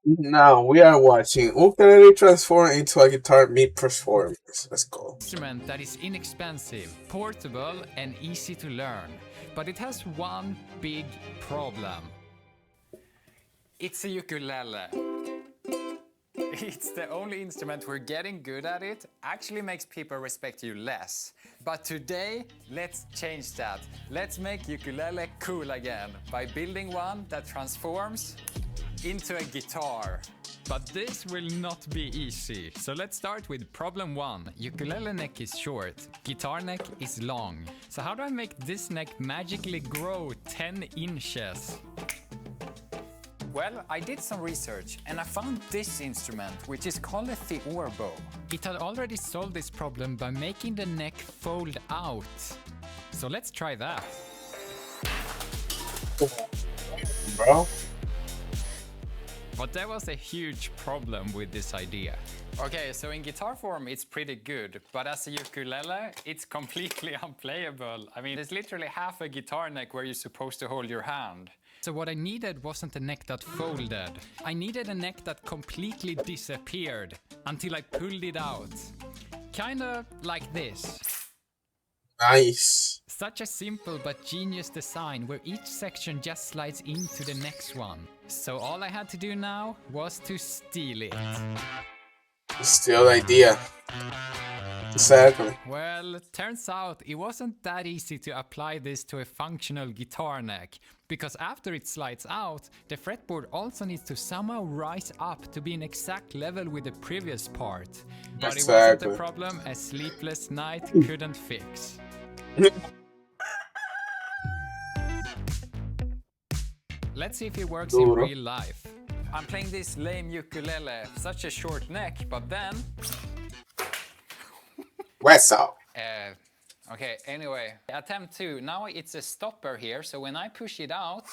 Now we are watching ukulele transform into a guitar mid performance. Let's go. Instrument that is inexpensive, portable, and easy to learn. But it has one big problem. It's a ukulele. It's the only instrument where getting good at it actually makes people respect you less. But today, let's change that. Let's make ukulele cool again by building one that transforms into a guitar. But this will not be easy. So let's start with problem 1. Ukulele neck is short, guitar neck is long. So how do I make this neck magically grow 10 inches? Well, I did some research and I found this instrument, which is called a theorbo. It had already solved this problem by making the neck fold out. So let's try that. Bro. But there was a huge problem with this idea. Okay, so in guitar form it's pretty good, but as a ukulele, it's completely unplayable. I mean, there's literally half a guitar neck where you're supposed to hold your hand. So what I needed wasn't a neck that folded. I needed a neck that completely disappeared until I pulled it out. Kinda like this. Nice. Such a simple but genius design where each section just slides into the next one. So all I had to do now was to steal it. Still idea. Exactly. Well, turns out it wasn't that easy to apply this to a functional guitar neck, because after it slides out, the fretboard also needs to somehow rise up to be in exact level with the previous part. But it wasn't a problem a sleepless night couldn't fix. Let's see if it works in real life. I'm playing this lame ukulele, such a short neck, but then... What's up? Okay, anyway, attempt 2. Now it's a stopper here, so when I push it out...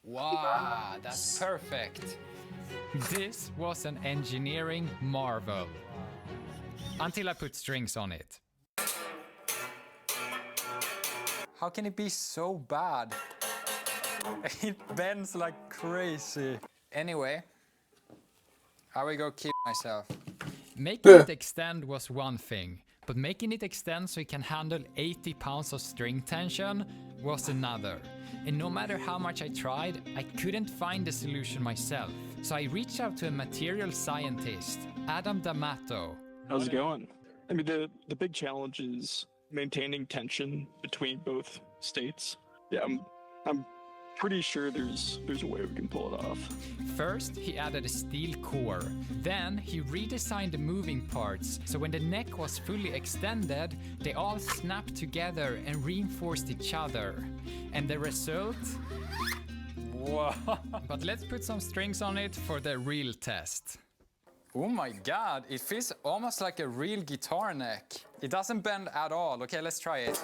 Wow, that's perfect. This was an engineering marvel. Until I put strings on it. How can it be so bad? It bends like crazy. Anyway, I will go keep myself. Making it extend was one thing, but making it extend so it can handle 80 pounds of string tension was another. And no matter how much I tried, I couldn't find the solution myself. So I reached out to a material scientist, Adam D'Amato. How's it going? I mean, the big challenge is maintaining tension between both states. Yeah, I'm pretty sure there's a way we can pull it off. First, he added a steel core. Then, he redesigned the moving parts, so when the neck was fully extended, they all snapped together and reinforced each other. And the result? Whoa! But let's put some strings on it for the real test. Oh my god, it feels almost like a real guitar neck. It doesn't bend at all. Okay, let's try it.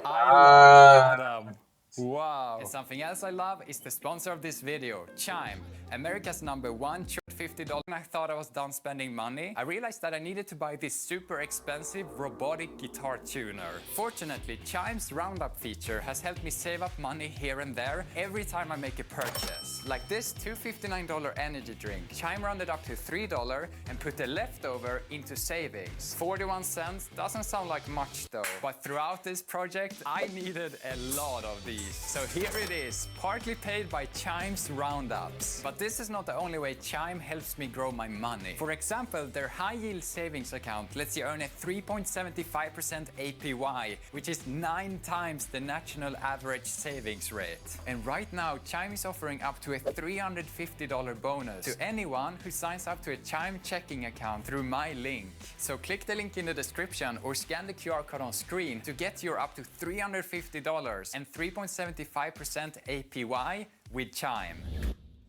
I love Adam. Wow. And something else I love is the sponsor of this video, Chime, America's #1 $50. When I thought I was done spending money, I realized that I needed to buy this super expensive robotic guitar tuner. Fortunately, Chime's roundup feature has helped me save up money here and there every time I make a purchase. Like this $259 energy drink. Chime rounded up to $3 and put the leftover into savings. 41 cents doesn't sound like much though, but throughout this project, I needed a lot of these. So here it is, partly paid by Chime's roundups. But this is not the only way Chime helps me grow my money. For example, their high-yield savings account lets you earn a 3.75% APY, which is 9 times the national average savings rate. And right now, Chime is offering up to a $350 bonus to anyone who signs up to a Chime checking account through my link. So click the link in the description or scan the QR code on screen to get your up to $350 and 3.75% APY with Chime.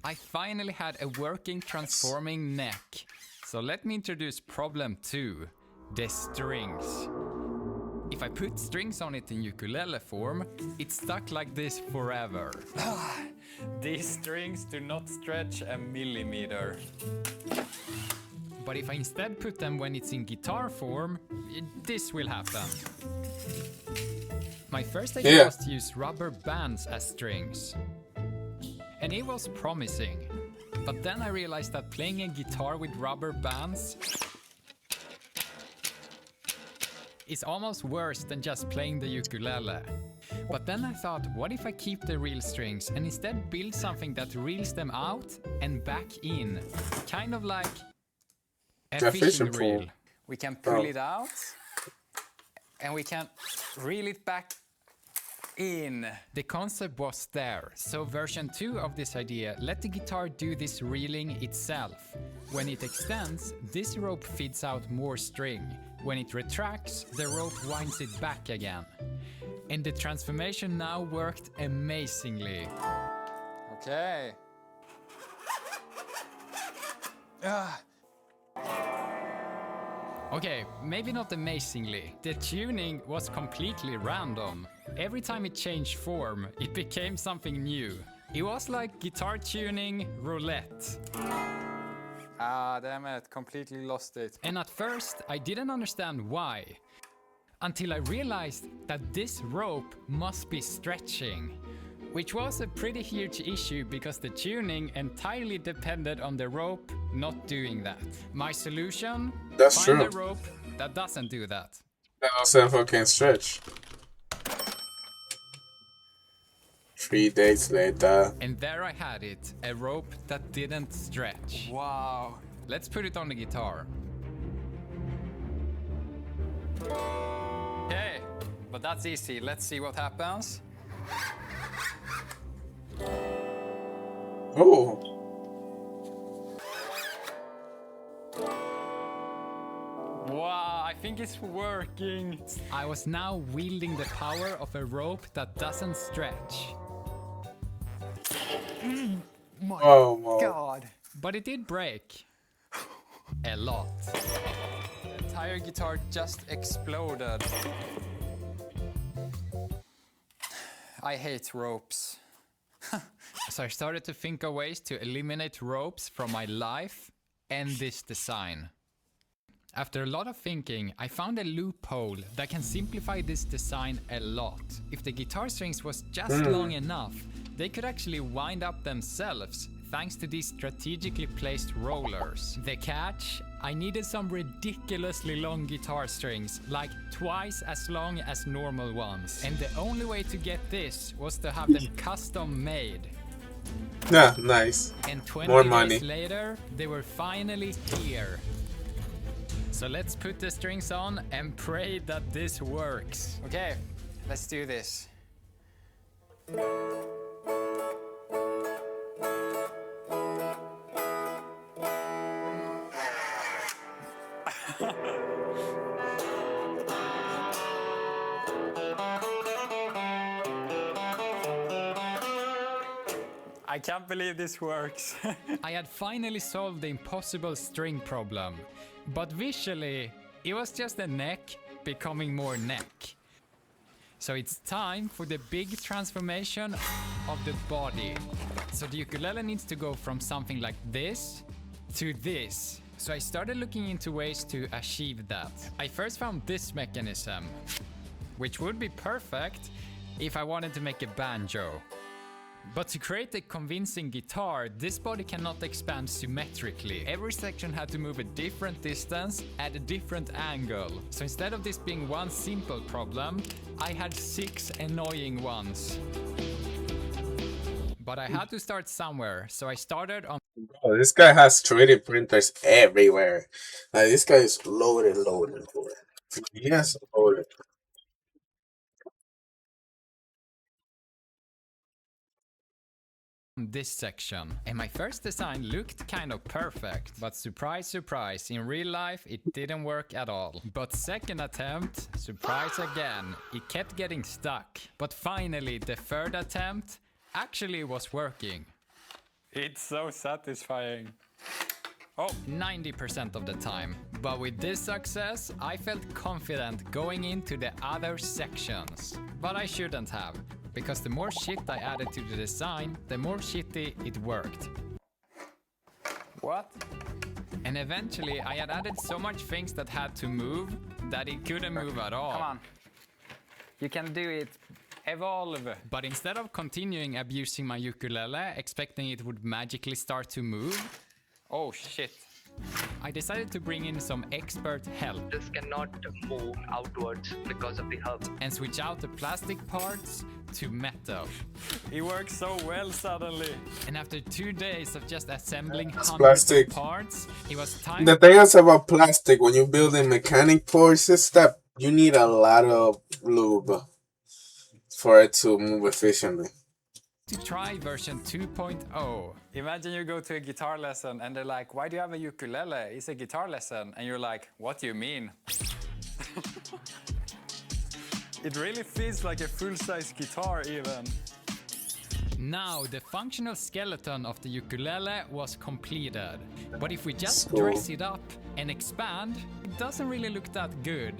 I finally had a working transforming neck. So let me introduce problem 2, the strings. If I put strings on it in ukulele form, it's stuck like this forever. These strings do not stretch a millimeter. But if I instead put them when it's in guitar form, this will happen. My first idea was to use rubber bands as strings. And it was promising. But then I realized that playing a guitar with rubber bands is almost worse than just playing the ukulele. But then I thought, what if I keep the real strings and instead build something that reels them out and back in? Kind of like a fishing reel. We can pull it out and we can reel it back in. The concept was there, so version 2 of this idea let the guitar do this reeling itself. When it extends, this rope feeds out more string. When it retracts, the rope winds it back again. And the transformation now worked amazingly. Okay. Okay, maybe not amazingly. The tuning was completely random. Every time it changed form, it became something new. It was like guitar tuning roulette. Ah, damn it, completely lost it. And at first, I didn't understand why. Until I realized that this rope must be stretching. Which was a pretty huge issue because the tuning entirely depended on the rope not doing that. My solution? That's find true. a rope that doesn't do that. That also fucking stretch. 3 days later. And there I had it, a rope that didn't stretch. Wow. Let's put it on the guitar. Okay, but that's easy. Let's see what happens. Oh. Wow, I think it's working. I was now wielding the power of a rope that doesn't stretch. My God. But it did break. A lot. The entire guitar just exploded. I hate ropes. So I started to think of ways to eliminate ropes from my life and this design. After a lot of thinking, I found a loophole that can simplify this design a lot. If the guitar strings was just long enough, they could actually wind up themselves thanks to these strategically placed rollers. The catch? I needed some ridiculously long guitar strings, like twice as long as normal ones. And the only way to get this was to have them custom made. Yeah, nice. And 20 More days money. later, they were finally here. So let's put the strings on and pray that this works. Okay, let's do this. I can't believe this works. I had finally solved the impossible string problem. But visually, it was just a neck becoming more neck. So it's time for the big transformation of the body. So the ukulele needs to go from something like this to this. So I started looking into ways to achieve that. I first found this mechanism, which would be perfect if I wanted to make a banjo. But to create a convincing guitar, this body cannot expand symmetrically. Every section had to move a different distance at a different angle. So instead of this being one simple problem, I had 6 annoying ones. But I had to start somewhere, so I started on... Bro, this guy has 3D printers everywhere. Like, this guy is loaded. Yes, loaded. this section. And my first design looked kind of perfect, but surprise, surprise, in real life it didn't work at all. But second attempt, surprise again, it kept getting stuck. But finally, the third attempt actually was working. It's so satisfying. Oh, 90% of the time. But with this success, I felt confident going into the other sections. But I shouldn't have, because the more shit I added to the design, the more shitty it worked. What? And eventually, I had added so much things that had to move that it couldn't move at all. Come on. You can do it. Evolve. But instead of continuing abusing my ukulele, expecting it would magically start to move, oh shit, I decided to bring in some expert help. This cannot move outwards because of the hub. And switch out the plastic parts to metal. It works so well suddenly. And after 2 days of just assembling hundreds of parts, it was time. The thing is about plastic, when you're building mechanic parts and stuff, you need a lot of lube for it to move efficiently. To try version 2.0. Imagine you go to a guitar lesson and they're like, why do you have a ukulele? It's a guitar lesson. And you're like, what do you mean? It really feels like a full-size guitar even. Now the functional skeleton of the ukulele was completed. But if we just dress it up and expand, it doesn't really look that good.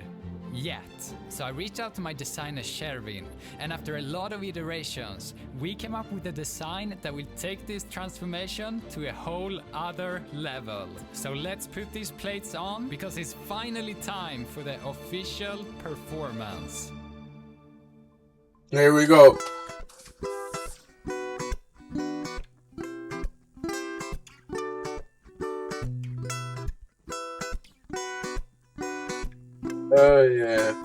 Yet. So I reached out to my designer Shervin, and after a lot of iterations, we came up with a design that will take this transformation to a whole other level. So let's put these plates on, because it's finally time for the official performance. Here we go. Oh yeah.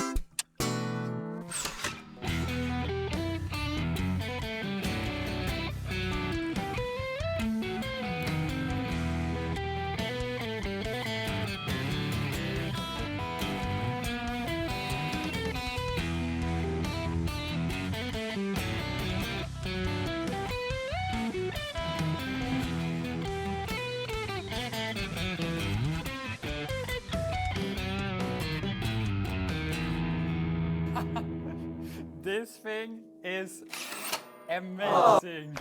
This thing is amazing.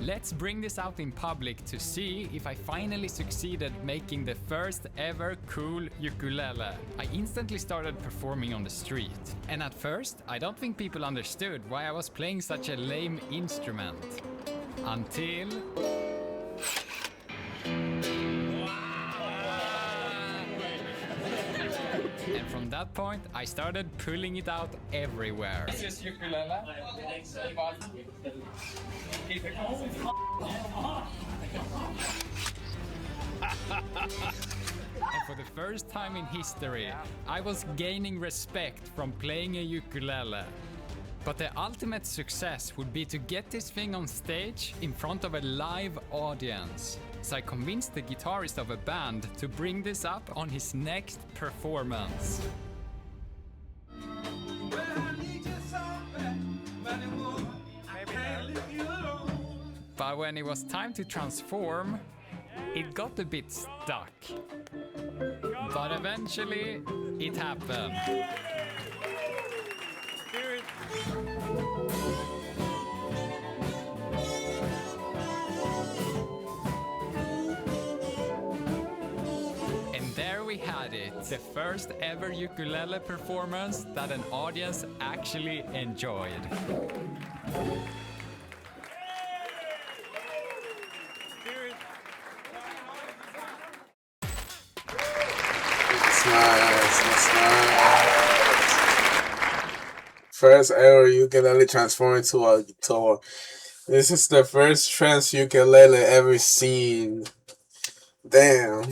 Let's bring this out in public to see if I finally succeeded making the first ever cool ukulele. I instantly started performing on the street. And at first, I don't think people understood why I was playing such a lame instrument. Until... And from that point, I started pulling it out everywhere. This is ukulele. And for the first time in history, I was gaining respect from playing a ukulele. But the ultimate success would be to get this thing on stage in front of a live audience. So I convinced the guitarist of a band to bring this up on his next performance. But when it was time to transform, it got a bit stuck. But eventually, it happened. And there we had it, the first ever ukulele performance that an audience actually enjoyed. It's nice. First ever ukulele transform into a guitar. This is the first trans ukulele ever seen. Damn.